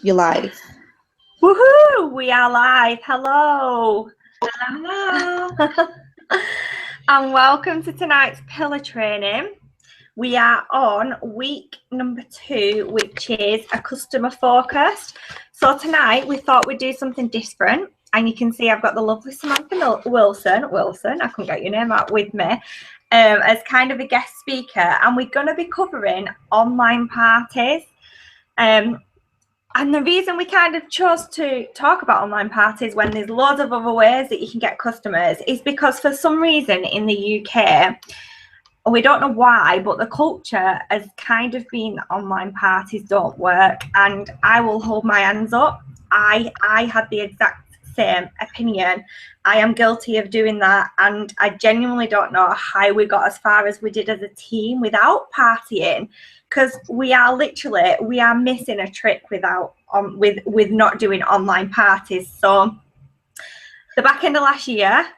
You're live. Woohoo! We are live. Hello. Hello. And welcome to tonight's pillar training. We are on week number 2, which is a customer focused. So tonight we thought we'd do something different. And you can see I've got the lovely Samantha Wilson, I couldn't get your name out, with me, as kind of a guest speaker. And we're going to be covering online parties. And the reason we kind of chose to talk about online parties when there's loads of other ways that you can get customers is because for some reason in the UK, we don't know why, but the culture has kind of been that online parties don't work. And I will hold my hands up. I had the exact same opinion. I am guilty of doing that. And I genuinely don't know how we got as far as we did as a team without partying. Because we are missing a trick without with not doing online parties. So the back end of last year,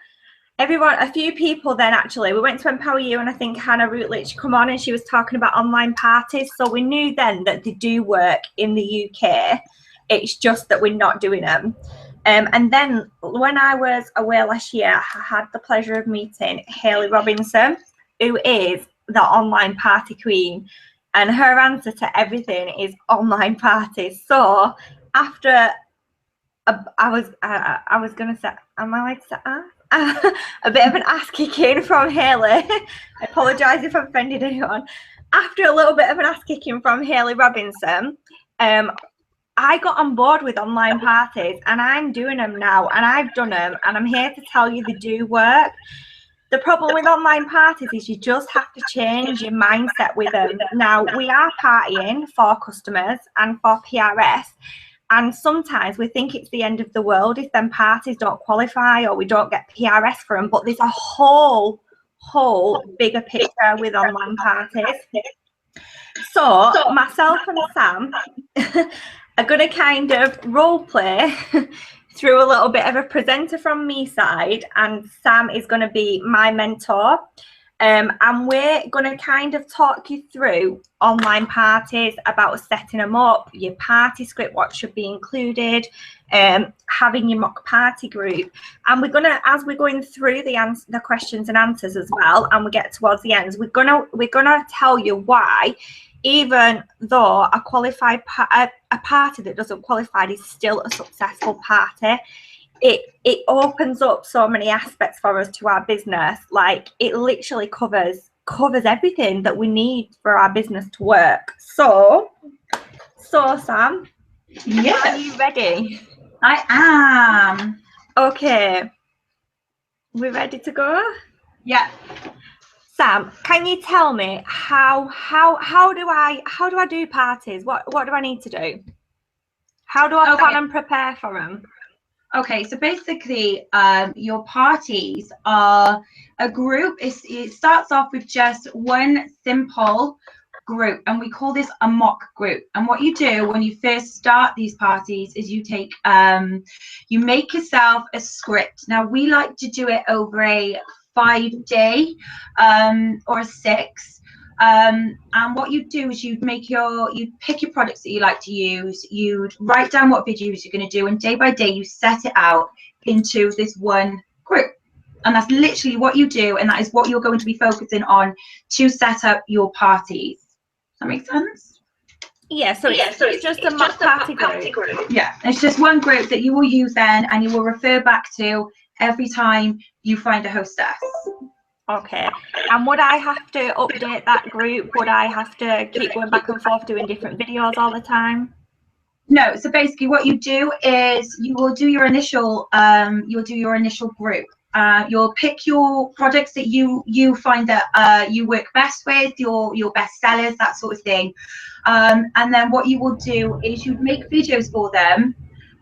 a few people then actually, we went to Empower You, and I think Hannah Routledge come on and she was talking about online parties. So we knew then that they do work in the UK. It's just that we're not doing them. And then when I was away last year, I had the pleasure of meeting Hayley Robinson, who is the online party queen. And her answer to everything is online parties. So after I was going to say, am I allowed to say a bit of an ass kicking from Hayley. I apologise if I've offended anyone. After a little bit of an ass kicking from Hayley Robinson, I got on board with online parties, and I'm doing them now, and I've done them, and I'm here to tell you they do work. The problem with online parties is you just have to change your mindset with them. Now, we are partying for customers and for PRS, and sometimes we think it's the end of the world if them parties don't qualify or we don't get PRS for them, but there's a whole bigger picture with online parties. So myself and Sam are going to kind of role play through a little bit of a presenter from me side, and Sam is going to be my mentor, and we're going to kind of talk you through online parties, about setting them up, your party script, what should be included, having your mock party group. And we're going to, as we're going through the questions and answers as well, and we get towards the end, we're gonna tell you why, even though a party that doesn't qualify is still a successful party. It opens up so many aspects for us to our business. Like, it literally covers everything that we need for our business to work. So Sam, Yes. Are you ready? I am. Okay, we ready to go? Yeah. Sam, can you tell me how do I do parties? What do I need to do? How do I plan and prepare for them? Okay, so basically, your parties are a group. It starts off with just one simple group, and we call this a mock group. And what you do when you first start these parties is you take you make yourself a script. Now, we like to do it over a 5-day or a 6. And what you do is you pick your products that you like to use, you'd write down what videos you're going to do, and day by day you set it out into this one group. And that's literally what you do, and that is what you're going to be focusing on to set up your parties. Does that make sense? Yeah, so it's just a mock party group. Yeah, it's just one group that you will use then, and you will refer back to every time you find a hostess. Okay, and would I have to update that group? Would I have to keep going back and forth doing different videos all the time? No, so basically what you do is you will do your initial group. You'll pick your products that you find that you work best with, your best sellers, that sort of thing. And then what you will do is you'd make videos for them,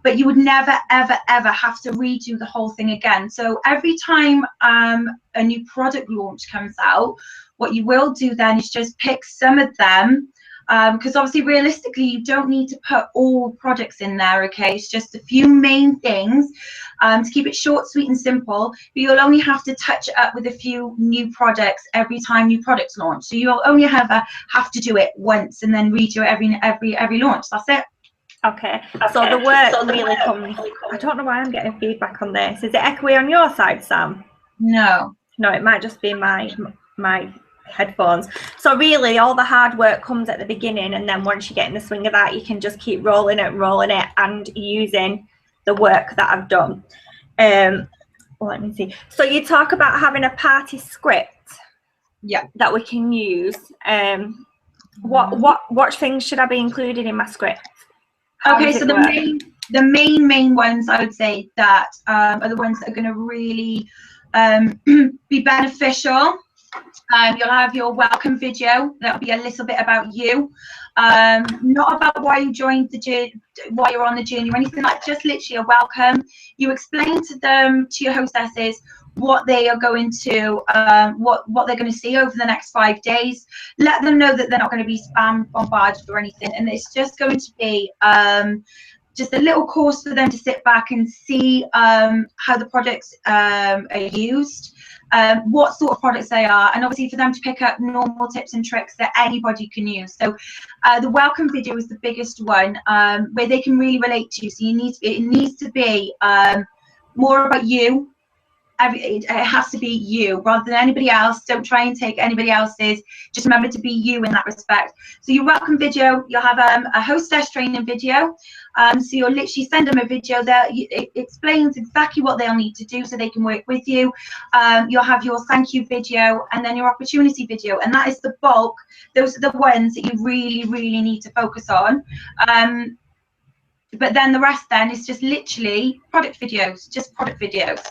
but you would never, ever, ever have to redo the whole thing again. So every time a new product launch comes out, what you will do then is just pick some of them, because obviously realistically you don't need to put all products in there. Okay, it's just a few main things to keep it short, sweet and simple, but you'll only have to touch it up with a few new products every time new products launch. So you'll only have to do it once and then redo it every launch. That's it. Okay, so the work really comes. I don't know why I'm getting feedback on this. Is it echoey on your side, Sam? No. No, it might just be my headphones. So really, all the hard work comes at the beginning, and then once you get in the swing of that, you can just keep rolling it, and using the work that I've done. Let me see. So you talk about having a party script. Yeah. That we can use. What things should I be included in my script? Okay, so the main ones I would say that are the ones that are going to really be beneficial. You'll have your welcome video. That'll be a little bit about you, not about why you joined the journey, why you're on the journey or anything like that. Just literally a welcome. You explain to them, to your hostesses, what they are going to, what they're going to see over the next 5 days. Let them know that they're not going to be spam bombarded or anything, and it's just going to be just a little course for them to sit back and see how the products are used, what sort of products they are, and obviously for them to pick up normal tips and tricks that anybody can use. So the welcome video is the biggest one, where they can really relate to you. So it needs to be more about you. It has to be you rather than anybody else. Don't try and take anybody else's. Just remember to be you in that respect. So your welcome video, you'll have a hostess training video. So you'll literally send them a video that it explains exactly what they'll need to do so they can work with you. You'll have your thank you video and then your opportunity video, and that is the bulk. Those are the ones that you really need to focus on. But then the rest then is just literally product videos, just product videos.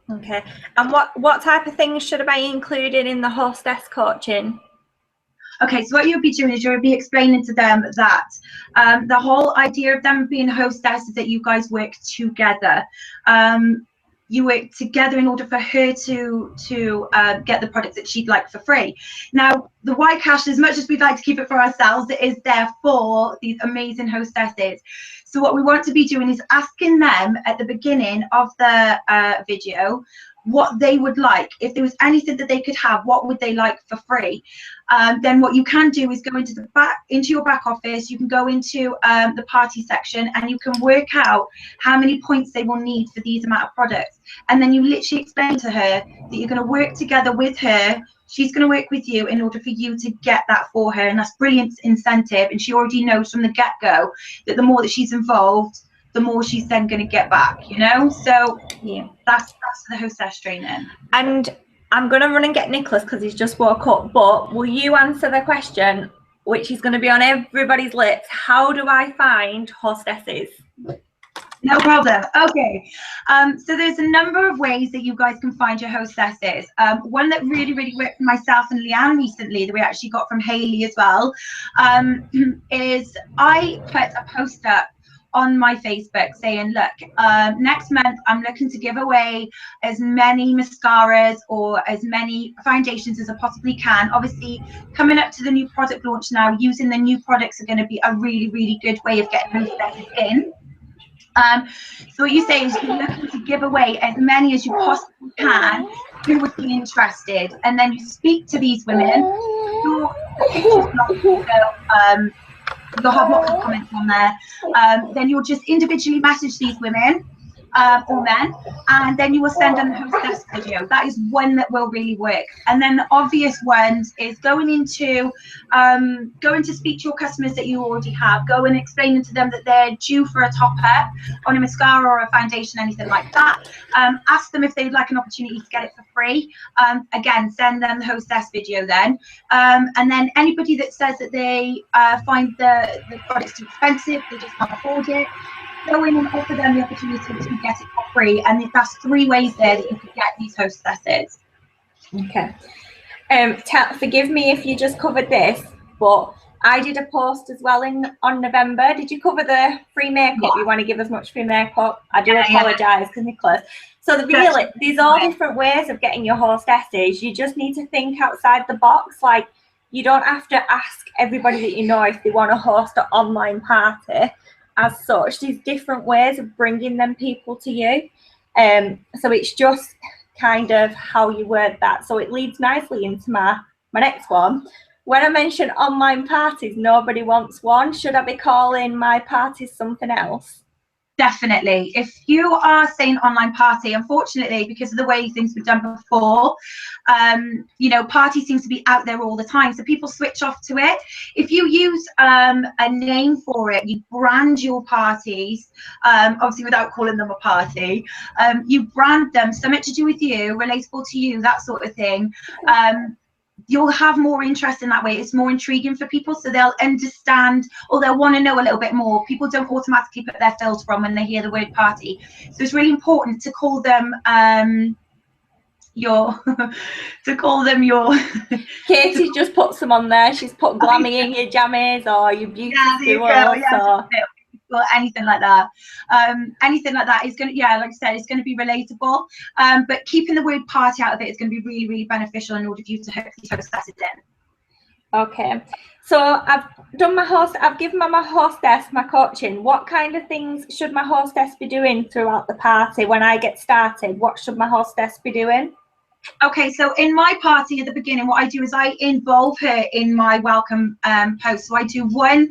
Okay, and what type of things should I be included in the hostess coaching? Okay, so what you'll be doing is you'll be explaining to them that the whole idea of them being hostess is that you guys work together. You work together in order for her to get the products that she'd like for free. Now, the White Cash, as much as we'd like to keep it for ourselves, it is there for these amazing hostesses. So what we want to be doing is asking them at the beginning of the video what they would like. If there was anything that they could have, what would they like for free? Then what you can do is go into your back office. You can go into the party section and you can work out how many points they will need for these amount of products. And then you literally explain to her that you're going to work together with her. She's going to work with you in order for you to get that for her. And that's brilliant incentive. And she already knows from the get-go that the more that she's involved, the more she's then going to get back, you know? So yeah, that's the hostess training. And I'm going to run and get Nicholas because he's just woke up, but will you answer the question, which is going to be on everybody's lips? How do I find hostesses? No problem. Okay. So there's a number of ways that you guys can find your hostesses. One that really worked for myself and Leanne recently that we actually got from Hayley as well, is I put a post up on my Facebook saying, look, next month I'm looking to give away as many mascaras or as many foundations as I possibly can. Obviously, coming up to the new product launch now, using the new products are going to be a really good way of getting hostesses in. So what you say is you're looking to give away as many as you possibly can who would be interested, and then you speak to these women. Your pictures you'll have lots of comments on there. Then you'll just individually message these women or men, and then you will send them the hostess video. That is one that will really work. And then the obvious ones is going to speak to your customers that you already have. Go and explaining to them that they're due for a top up on a mascara or a foundation, anything like that. Ask them if they would like an opportunity to get it for free. Again, send them the hostess video then. And then anybody that says that they find the products too expensive, they just can't afford it, go in and offer them the opportunity to get it for free. And that's 3 ways there that you could get these hostesses. Okay. Forgive me if you just covered this, but I did a post as well on November. Did you cover the free makeup? Yeah. You want to give as much free makeup? I do apologise because Nicholas. So there's all different ways of getting your hostesses. You just need to think outside the box. Like, you don't have to ask everybody that you know if they want to host an online party. As such, there's different ways of bringing them people to you. So it's just kind of how you word that. So it leads nicely into my next one, when I mention online parties, nobody wants one. Should I be calling my parties something else? Definitely. If you are saying online party, unfortunately, because of the way things were done before, you know, party seems to be out there all the time. So people switch off to it. If you use a name for it, you brand your parties, obviously without calling them a party, you brand them, something to do with you, relatable to you, that sort of thing. You'll have more interest in that way. It's more intriguing for people, so they'll understand or they'll want to know a little bit more. People don't automatically put their filter on when they hear the word party, so it's really important to call them your Katie just put some on there. She's put glammy in your jammies or your beauty duos, or anything like that. Anything like that is going to, like I said, it's going to be relatable. But keeping the word party out of it is going to be really, really beneficial in order for you to hopefully process it in. Okay, so I've done my I've given my hostess my coaching. What kind of things should my hostess be doing throughout the party when I get started? What should my hostess be doing? Okay, so in my party at the beginning, what I do is I involve her in my welcome post. So I do one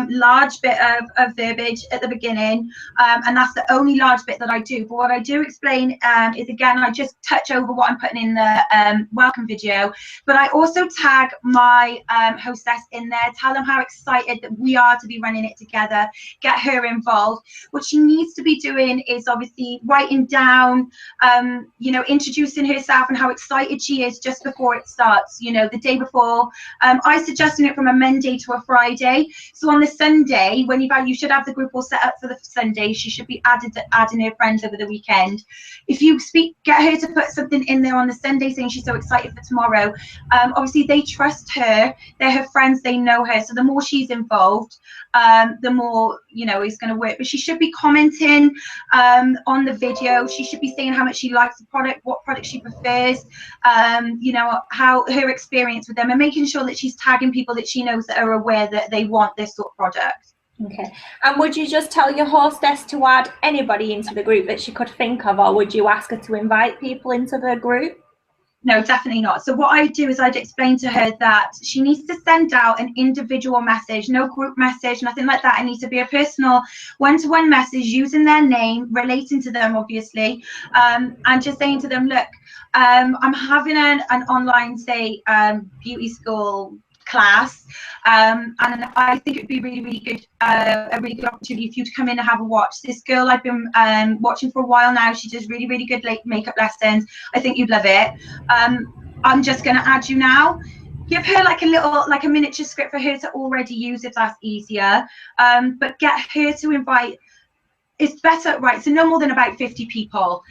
large bit of verbiage at the beginning, and that's the only large bit that I do. But what I do explain is, again, I just touch over what I'm putting in the welcome video, but I also tag my hostess in there, tell them how excited that we are to be running it together, get her involved. What she needs to be doing is obviously writing down, you know, introducing herself and how excited she is just before it starts, you know, the day before. I suggest doing it from a Monday to a Friday. So on the Sunday, when you should have the group all set up for the Sunday, she should be adding her friends over the weekend. If you get her to put something in there on the Sunday saying she's so excited for tomorrow, obviously they trust her, they're her friends, they know her. So the more she's involved, the more, you know, it's going to work. But she should be commenting on the video. She should be saying how much she likes the product, what product she prefers, you know, how her experience with them, and making sure that she's tagging people that she knows that are aware that they want this sort of product. Okay, and would you just tell your hostess to add anybody into the group that she could think of, or would you ask her to invite people into the group? No, definitely not. So what I do is I'd explain to her that she needs to send out an individual message, no group message, nothing like that. It needs to be a personal one-to-one message using their name, relating to them, obviously, and just saying to them, look, I'm having an online, say, beauty school class, and I think it'd be really, really good, a really good opportunity for you to come in and have a watch. This girl I've been watching for a while now, she does really, really good makeup lessons. I think you'd love it. I'm just going to add you now. Give her like a miniature script for her to already use if that's easier, but get her to invite. It's better, right? So no more than about 50 people.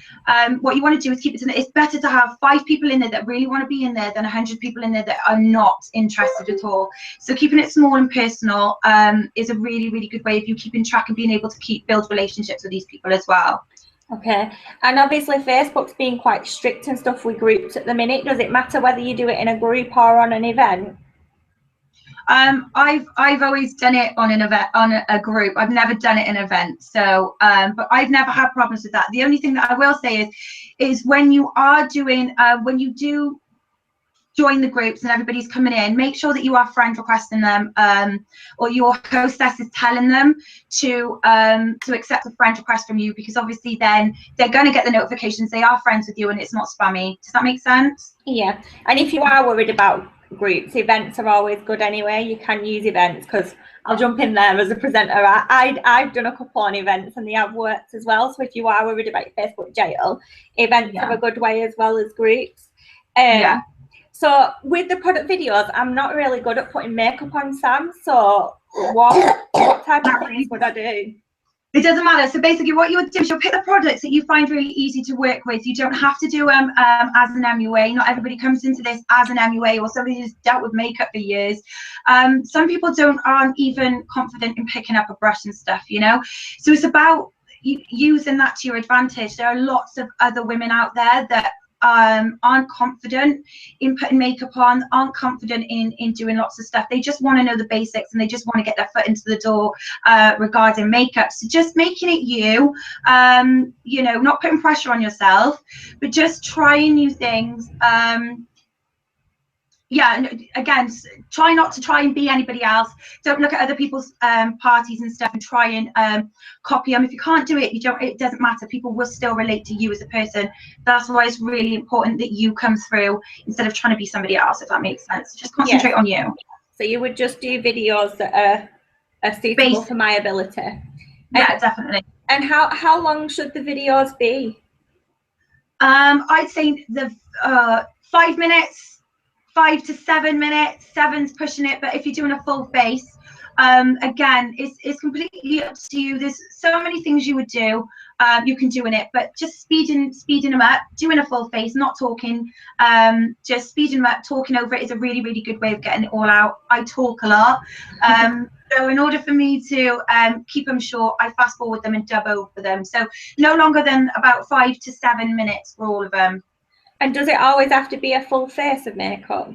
What you want to do is keep it to, it's better to have 5 people in there that really want to be in there than 100 people in there that are not interested at all. So keeping it small and personal is a really, really good way of you keeping track and being able to build relationships with these people as well. Okay, and obviously Facebook's being quite strict and stuff with groups at the minute. Does it matter whether you do it in a group or on an event? I've always done it on an event, on a group. I've never done it in an event. So, but I've never had problems with that. The only thing that I will say is when you are doing, when you do join the groups and everybody's coming in, make sure that you are friend requesting them, or your hostess is telling them to accept a friend request from you, because obviously then they're going to get the notifications they are friends with you and it's not spammy. Does that make sense? Yeah, and if you are worried about groups, events are always good anyway. You can use events, because I'll jump in there as a presenter. I've done a couple on events and they have worked as well. So if you are worried about your Facebook jail, events are a good way as well as groups. So with the product videos, I'm not really good at putting makeup on, Sam. So what type of things would I do? It doesn't matter. So basically what you'll do is you'll pick the products that you find really easy to work with. You don't have to do them as an MUA. Not everybody comes into this as an MUA or somebody who's dealt with makeup for years. Some people aren't even confident in picking up a brush and stuff, you know. So it's about using that to your advantage. There are lots of other women out there that aren't confident in putting makeup on, aren't confident in doing lots of stuff. They just want to know the basics and they just want to get their foot into the door regarding makeup. So just making it you know, not putting pressure on yourself, but just trying new things. yeah, and again, try not to try and be anybody else. Don't look at other people's parties and stuff and try and copy them. If you can't do it, it doesn't matter. People will still relate to you as a person. That's why it's really important that you come through instead of trying to be somebody else, if that makes sense. Just concentrate on you. So you would just do videos that are suitable for my ability. Yeah, definitely. And how long should the videos be? I'd say the 5 minutes. 5 to 7 minutes. 7's pushing it, but if you're doing a full face, again, it's completely up to you. There's so many things you would do, you can do in it, but just speeding them up, doing a full face, not talking, just speeding them up, talking over it is a really, really good way of getting it all out. I talk a lot, so in order for me to keep them short, I fast forward them and dub over them. So no longer than about 5 to 7 minutes for all of them. And does it always have to be a full face of makeup?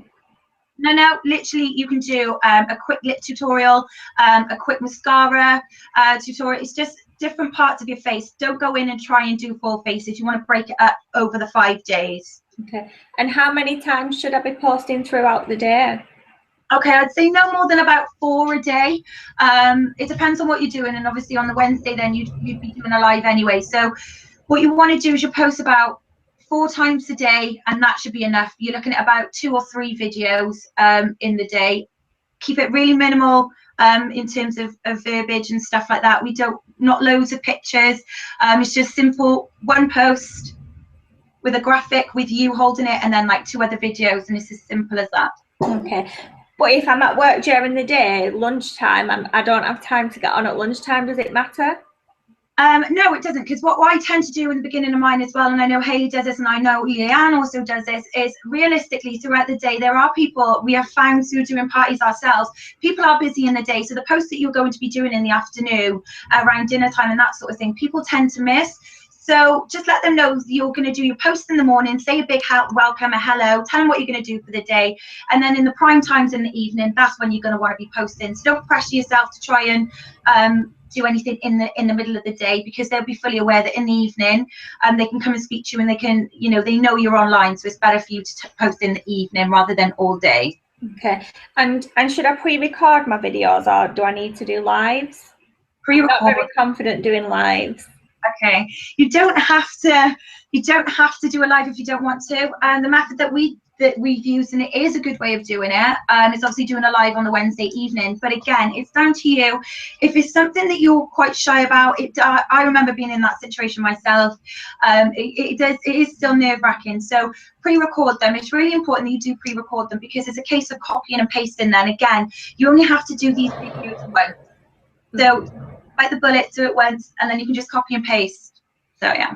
No, literally you can do a quick lip tutorial, a quick mascara tutorial. It's just different parts of your face. Don't go in and try and do full faces. You want to break it up over the 5 days. Okay. And how many times should I be posting throughout the day? Okay, I'd say no more than about 4 a day. It depends on what you're doing, and obviously on the Wednesday then you'd be doing a live anyway. So what you want to do is you post about 4 times a day, and that should be enough. You're looking at about 2 or 3 videos in the day. Keep it really minimal in terms of verbiage and stuff like that. Not loads of pictures. It's just simple, one post with a graphic with you holding it, and then like 2 other videos, and it's as simple as that. Okay. But if I'm at work during the day, lunchtime, I don't have time to get on at lunchtime, does it matter? No, it doesn't, because what I tend to do in the beginning of mine as well, and I know Hayley does this, and I know Leanne also does this, is realistically throughout the day, there are people we have found through doing parties ourselves, people are busy in the day, so the posts that you're going to be doing in the afternoon, around dinner time and that sort of thing, people tend to miss. So just let them know you're going to do your post in the morning, say a big welcome, a hello, tell them what you're going to do for the day. And then in the prime times in the evening, that's when you're going to want to be posting. So don't pressure yourself to try and do anything in the middle of the day, because they'll be fully aware that in the evening they can come and speak to you, and they can, they know you're online. So it's better for you to post in the evening rather than all day. Okay. And should I pre-record my videos, or do I need to do lives? Pre-record. I'm not very confident doing lives. Okay, you don't have to do a live if you don't want to. And the method that we've used, and it is a good way of doing it, is obviously doing a live on the Wednesday evening. But again, it's down to you. If it's something that you're quite shy about, I remember being in that situation myself. It is still nerve-wracking. So pre-record them. It's really important that you do pre-record them, because it's a case of copying and pasting. Then again, you only have to do these videos once. So bite the bullet, do it once, and then you can just copy and paste. So yeah.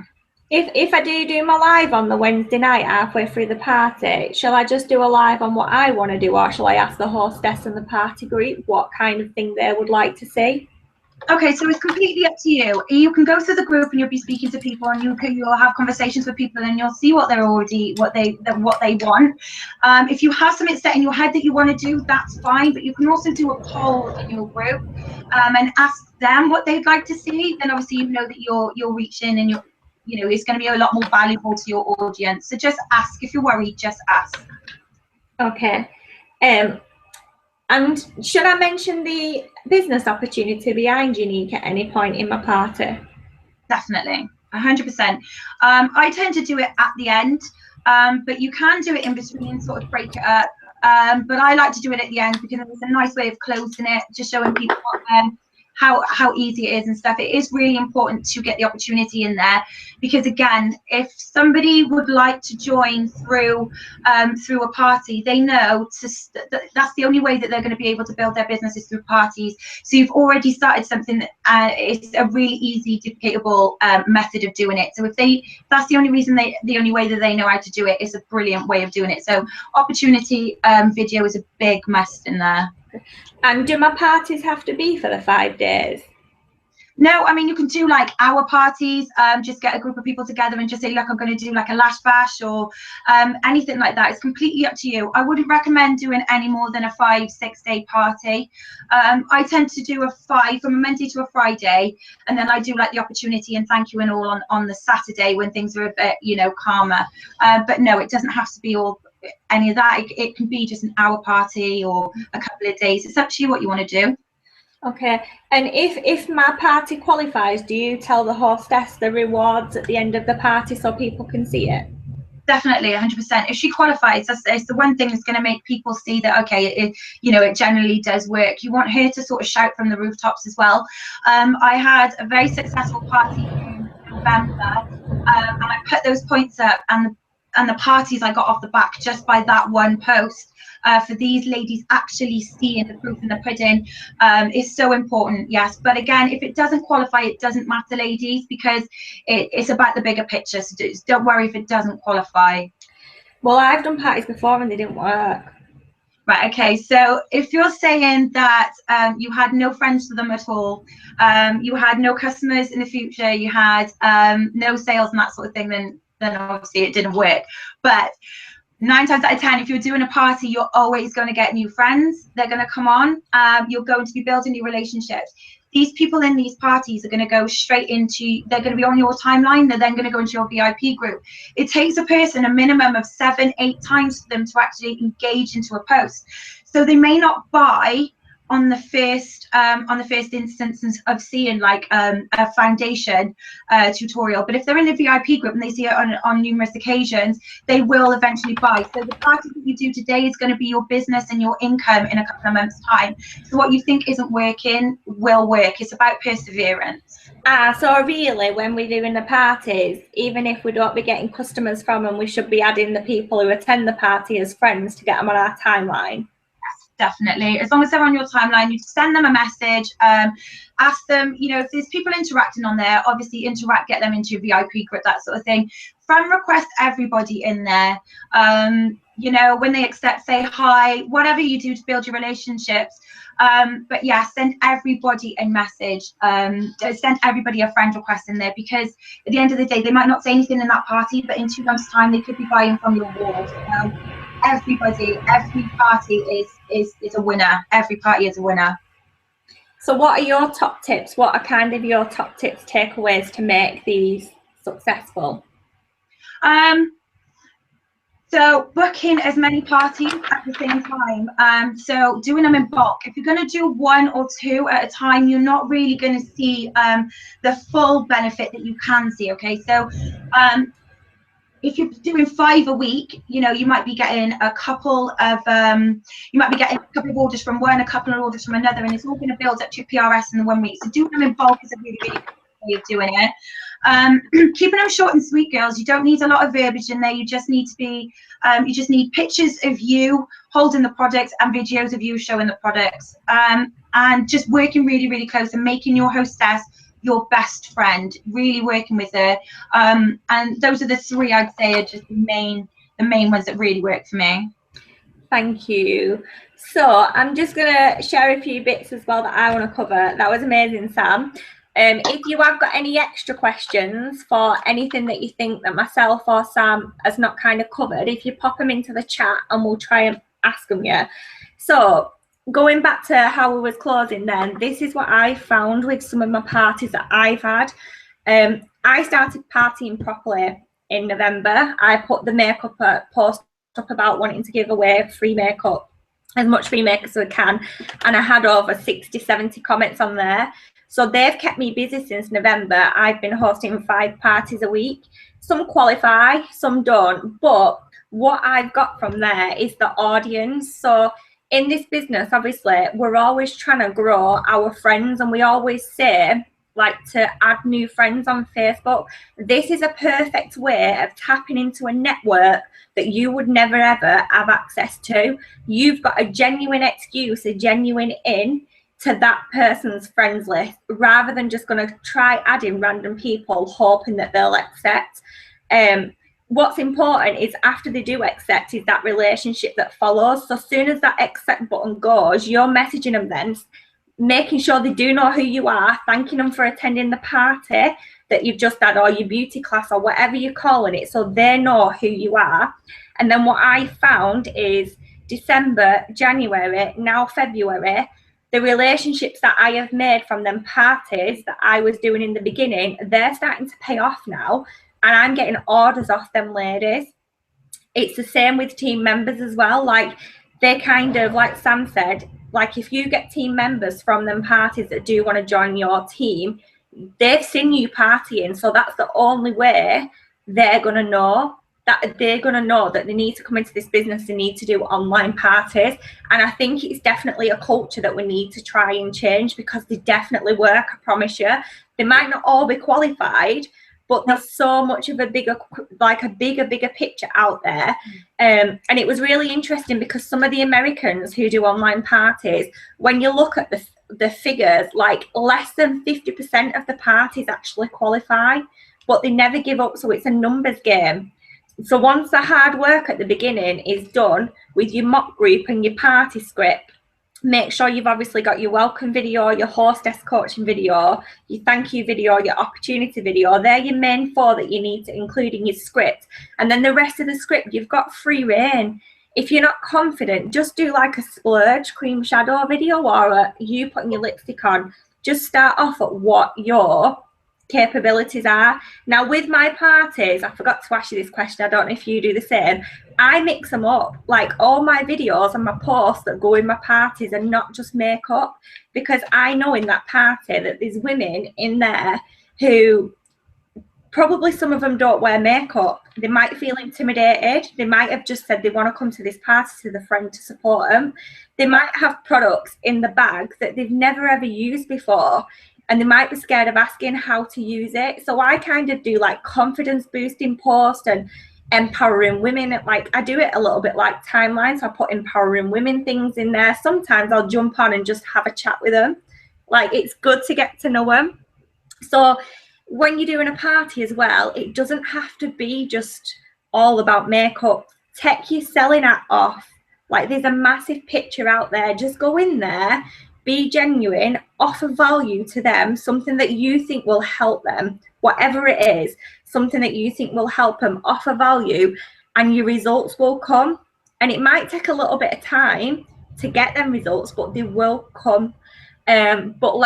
If I do my live on the Wednesday night halfway through the party, shall I just do a live on what I want to do, or shall I ask the hostess and the party group what kind of thing they would like to see? Okay, so it's completely up to you. You can go through the group and you'll be speaking to people, and you'll have conversations with people, and you'll see what they want. If you have something set in your head that you want to do, that's fine. But you can also do a poll in your group and ask them what they'd like to see. Then obviously you know that you're reaching, and it's going to be a lot more valuable to your audience. So just ask. If you're worried, just ask. Okay. And should I mention the business opportunity behind Unique at any point in my party? Definitely, 100%. I tend to do it at the end, but you can do it in between, sort of break it up. But I like to do it at the end, because it's a nice way of closing it, just showing people how easy it is and stuff. It is really important to get the opportunity in there, because again, if somebody would like to join through a party, they know that's the only way that they're going to be able to build their businesses, through parties. So you've already started something that is a really easy, duplicatable method of doing it. So if that's the only reason the only way that they know how to do it, is a brilliant way of doing it. So opportunity video is a big must in there. And do my parties have to be for the 5 days? No, I mean, you can do like hour parties, just get a group of people together and just say, look, I'm going to do like a lash bash or anything like that. It's completely up to you. I wouldn't recommend doing any more than a 5-6 day party. I tend to do from a Monday to a Friday, and then I do like the opportunity and thank you and all on the Saturday when things are a bit, calmer. But no, it doesn't have to be all any of that. It can be just an hour party or a couple of days. It's up to you what you want to do. Okay, and if my party qualifies, do you tell the hostess the rewards at the end of the party so people can see it? Definitely, 100%. If she qualifies, it's the one thing that's going to make people see that, okay, it generally does work. You want her to sort of shout from the rooftops as well. I had a very successful party in November, and I put those points up, and the parties I got off the back just by that one post. For these ladies actually seeing the proof in the pudding is so important, yes. But again, if it doesn't qualify, it doesn't matter, ladies, because it's about the bigger picture. So don't worry if it doesn't qualify. Well, I've done parties before and they didn't work. Right, okay, so if you're saying that you had no friends for them at all, you had no customers in the future, you had no sales and that sort of thing, then obviously it didn't work. But 9 times out of 10, if you're doing a party, you're always going to get new friends. They're going to come on. You're going to be building new relationships. These people in these parties are going to go straight into, they're going to be on your timeline. They're then going to go into your VIP group. It takes a person a minimum of 7, 8 times for them to actually engage into a post. So they may not buy on the first instance of seeing like a foundation tutorial, but if they're in the VIP group and they see it on numerous occasions, they will eventually buy. So the party that you do today is going to be your business and your income in a couple of months' time. So what you think isn't working will work. It's about perseverance. So really, when we're doing the parties, even if we don't be getting customers from them, we should be adding the people who attend the party as friends to get them on our timeline. Definitely, as long as they're on your timeline, you send them a message, ask them, if there's people interacting on there, obviously interact, get them into your VIP group, that sort of thing. Friend request everybody in there. When they accept, say hi, whatever you do to build your relationships. But yeah, send everybody a message, send everybody a friend request in there, because at the end of the day, they might not say anything in that party, but in 2 months' time, they could be buying from your wall. So everybody, every party is a winner. Every party is a winner. So what are your top tips? What are kind of your top tips, takeaways to make these successful? So booking as many parties at the same time. So doing them in bulk. If you're going to do 1 or 2 at a time, you're not really going to see the full benefit that you can see. Okay, so if you're doing 5 a week, you might be getting a couple of orders from one, a couple of orders from another, and it's all going to build up to your PRS in the 1 week. So doing them in bulk is a really, really good way of doing it. Keeping them short and sweet, girls. You don't need a lot of verbiage in there. You just need to be, you just need pictures of you holding the products and videos of you showing the products, and just working really, really close and making your hostess your best friend, really working with her. And those are the 3 I'd say are just the main ones that really work for me. Thank you. So I'm just gonna share a few bits as well that I want to cover. That was amazing, Sam. If you have got any extra questions for anything that you think that myself or Sam has not kind of covered, if you pop them into the chat and we'll try and ask them. Yeah. So going back to how we was closing then, this is what I found with some of my parties that I've had. I started partying properly in November. I put the makeup post up about wanting to give away free makeup, as much free makeup as I can, and I had over 60-70 comments on there. So they've kept me busy since November. I've been hosting 5 parties a week. Some qualify, some don't, but what I've got from there is the audience. So in this business, obviously, we're always trying to grow our friends, and we always say, like, to add new friends on Facebook. This is a perfect way of tapping into a network that you would never, ever have access to. You've got a genuine excuse, a genuine in to that person's friends list, rather than just going to try adding random people hoping that they'll accept. What's important is after they do accept is that relationship that follows. So as soon as that accept button goes, you're messaging them then, making sure they do know who you are, thanking them for attending the party that you've just had, or your beauty class, or whatever you're calling it, so they know who you are. And then what I found is December, January, now February, the relationships that I have made from them parties that I was doing in the beginning, they're starting to pay off now. And I'm getting orders off them ladies. it's the same with team members as well. Like, they kind of, like Sam said, like if you get team members from them parties that do want to join your team, they've seen you partying, so that's the only way they're going to know that they need to come into this business, they need to do online parties. And I think it's definitely a culture that we need to try and change, because they definitely work, I promise you. They might not all be qualified, but there's so much of a bigger picture out there. And it was really interesting because some of the Americans who do online parties, when you look at the figures, like less than 50% of the parties actually qualify, but they never give up. So it's a numbers game. So once the hard work at the beginning is done with your mock group and your party script, make sure you've obviously got your welcome video, your hostess coaching video, your thank you video, your opportunity video. They're your main 4 that you need to include in your script. And then the rest of the script, you've got free reign. If you're not confident, just do like a splurge cream shadow video, or you putting your lipstick on. Just start off at what your capabilities are. Now with my parties, I forgot to ask you this question, I don't know if you do the same, I mix them up. Like all my videos and my posts that go in my parties are not just makeup, because I know in that party that there's women in there who probably, some of them don't wear makeup. They might feel intimidated. They might have just said they want to come to this party to the friend to support them. They might have products in the bag that they've never ever used before, and they might be scared of asking how to use it. So I kind of do like confidence boosting posts and empowering women. Like I do it a little bit like timelines. So I put empowering women things in there. Sometimes I'll jump on and just have a chat with them. Like it's good to get to know them. So when you're doing a party as well, it doesn't have to be just all about makeup. Take your selling hat off. Like there's a massive picture out there. Just go in there, be genuine, offer value to them, something that you think will help them, whatever it is, something that you think will help them, offer value, and your results will come. And it might take a little bit of time to get them results, but they will come. But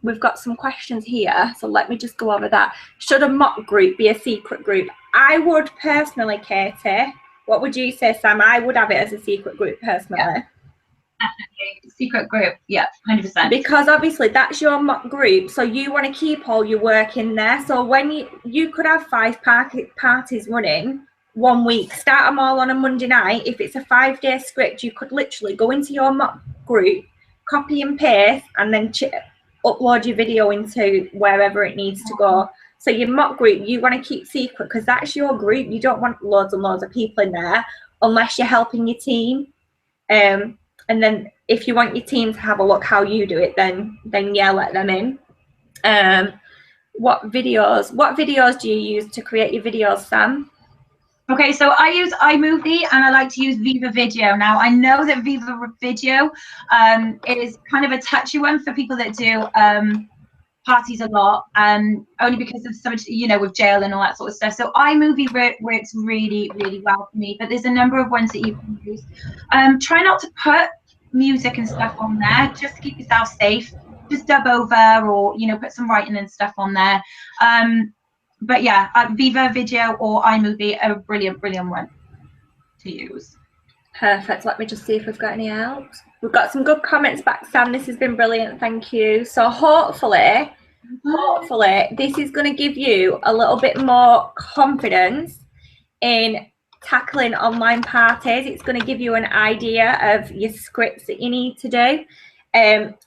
we've got some questions here, so let me just go over that. Should a mock group be a secret group? I would personally, Katie. What would you say, Sam? I would have it as a secret group personally. Yeah. Definitely. Secret group, yeah, 100%. Because obviously that's your mock group, so you want to keep all your work in there. So when you could have 5 parties running 1 week, start them all on a Monday night. If it's a 5-day script, you could literally go into your mock group, copy and paste, and then upload your video into wherever it needs to go. So your mock group, you want to keep secret because that's your group. You don't want loads and loads of people in there unless you're helping your team. And then if you want your team to have a look how you do it, then yeah, let them in. What videos do you use to create your videos, Sam? Okay, so I use iMovie and I like to use Viva Video. Now I know that Viva Video is kind of a touchy one for people that do parties a lot, only because of so much, with jail and all that sort of stuff. So iMovie works really, really well for me, but there's a number of ones that you can use. Try not to put music and stuff on there, just to keep yourself safe. Just dub over or, put some writing and stuff on there. But yeah, Viva Video or iMovie are a brilliant one to use. Perfect. Let me just see if we've got any else. We've got some good comments back, Sam. This has been brilliant. Thank you. So hopefully this is going to give you a little bit more confidence in tackling online parties. It's going to give you an idea of your scripts that you need to do.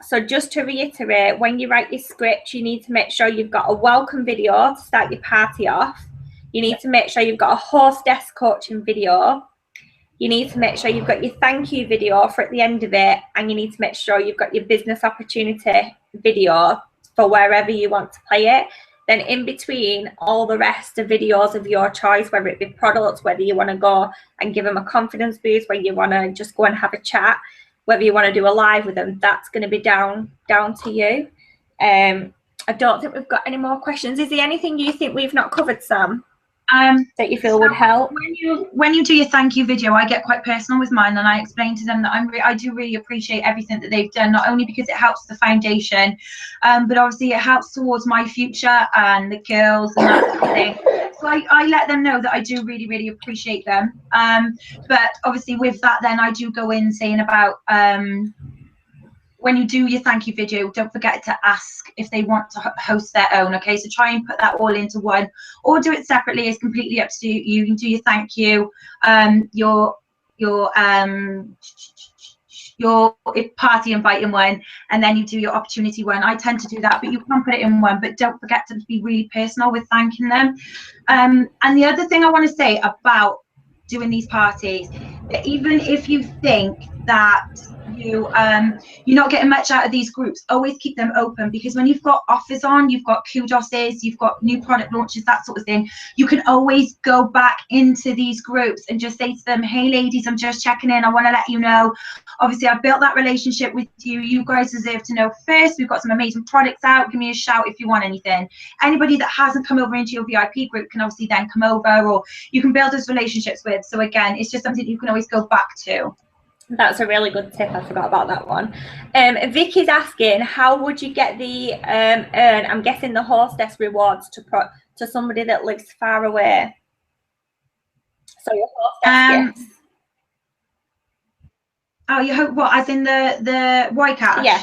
So just to reiterate, when you write your script, you need to make sure you've got a welcome video to start your party off. You need to make sure you've got a hostess coaching video. You need to make sure you've got your thank you video for at the end of it, and you need to make sure you've got your business opportunity video for wherever you want to play it. Then in between, all the rest of videos of your choice, whether it be products, whether you want to go and give them a confidence boost, whether you want to just go and have a chat, whether you want to do a live with them, that's going to be down to you. I don't think we've got any more questions. Is there anything you think we've not covered, Sam, that you feel would help? When you do your thank you video, I get quite personal with mine, and I explain to them that I do really appreciate everything that they've done, not only because it helps the foundation, but obviously it helps towards my future and the girls and that sort of thing. So I let them know that I do really, really appreciate them. But obviously with that, then I do go in saying about when you do your thank you video, don't forget to ask if they want to host their own. Okay, so try and put that all into one, or do it separately. It's completely up to you. You can do your thank you, your party inviting one, and then you do your opportunity one. I tend to do that, but you can put it in one, but don't forget to be really personal with thanking them. And the other thing I want to say about doing these parties, that even if you think that you're not getting much out of these groups, always keep them open, because when you've got offers on, you've got kudoses, you've got new product launches, that sort of thing, you can always go back into these groups and just say to them, hey ladies, I'm just checking in, I want to let you know, obviously I've built that relationship with you, you guys deserve to know first, we've got some amazing products out, give me a shout if you want anything. Anybody that hasn't come over into your VIP group can obviously then come over, or you can build those relationships with. So again, it's just something you can always go back to. That's a really good tip. I forgot about that one. Vicky's asking, how would you get the earn? I'm guessing the hostess rewards to somebody that lives far away. So your hostess gifts. Oh, you hope what? As in the Ycash? Yeah.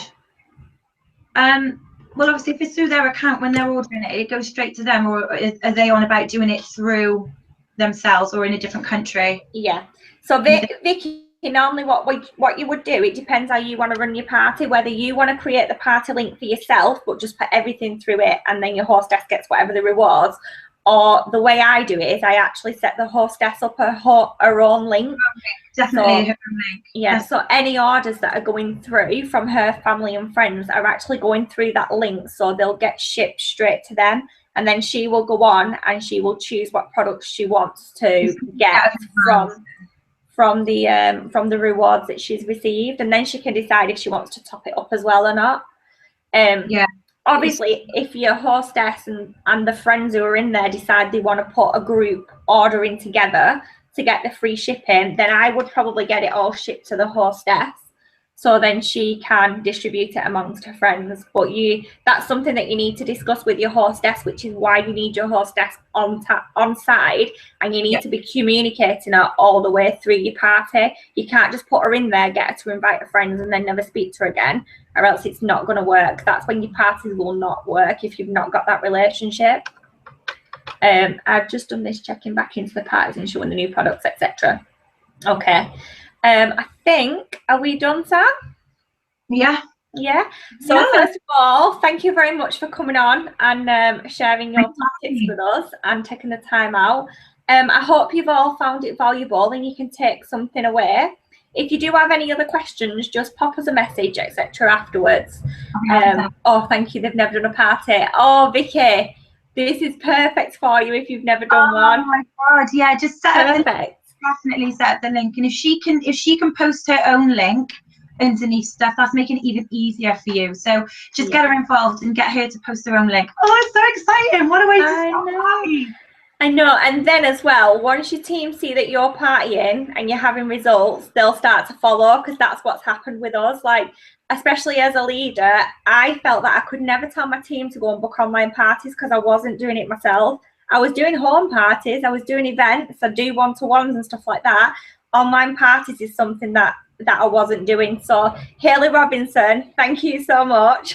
Well, obviously, if it's through their account when they're ordering it, it goes straight to them, or are they on about doing it through themselves or in a different country? Yeah. So Vicky, normally what you would do, it depends how you want to run your party, whether you want to create the party link for yourself but just put everything through it and then your hostess gets whatever the rewards, or the way I do it is I actually set the hostess up her own link. Definitely her own link. Yeah, so any orders that are going through from her family and friends are actually going through that link, so they'll get shipped straight to them, and then she will go on and she will choose what products she wants to get from the rewards that she's received, and then she can decide if she wants to top it up as well or not. Obviously, if your hostess and the friends who are in there decide they want to put a group ordering together to get the free shipping, then I would probably get it all shipped to the hostess, so then she can distribute it amongst her friends. But that's something that you need to discuss with your hostess, which is why you need your hostess on side, and you need to be communicating her all the way through your party. You can't just put her in there, get her to invite her friends, and then never speak to her again, or else it's not going to work. That's when your parties will not work, if you've not got that relationship. I've just done this checking back into the parties and showing the new products, etc. Okay. I think, are we done, Sam? Yeah. Yeah. So first of all, thank you very much for coming on and sharing your tips with us and taking the time out. I hope you've all found it valuable and you can take something away. If you do have any other questions, just pop us a message, etc. afterwards. Oh, thank you. They've never done a party. Oh, Vicky, this is perfect for you if you've never done one. Oh my God, yeah, just perfect. Definitely set the link, and if she can post her own link underneath stuff, that's making it even easier for you. So just get her involved and get her to post her own link. Oh, it's so exciting. What a way to start. I know. And then as well, once your team see that you're partying and you're having results, they'll start to follow, because that's what's happened with us. Like, especially as a leader, I felt that I could never tell my team to go and book online parties because I wasn't doing it myself. I was doing home parties, I was doing events, I do one-to-ones and stuff like that. Online parties is something that I wasn't doing. So Hayley Robinson, thank you so much.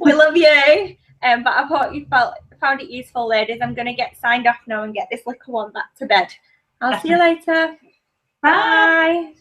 We love you. But I hope you found it useful, ladies. I'm going to get signed off now and get this little one back to bed. I'll see you later. Bye.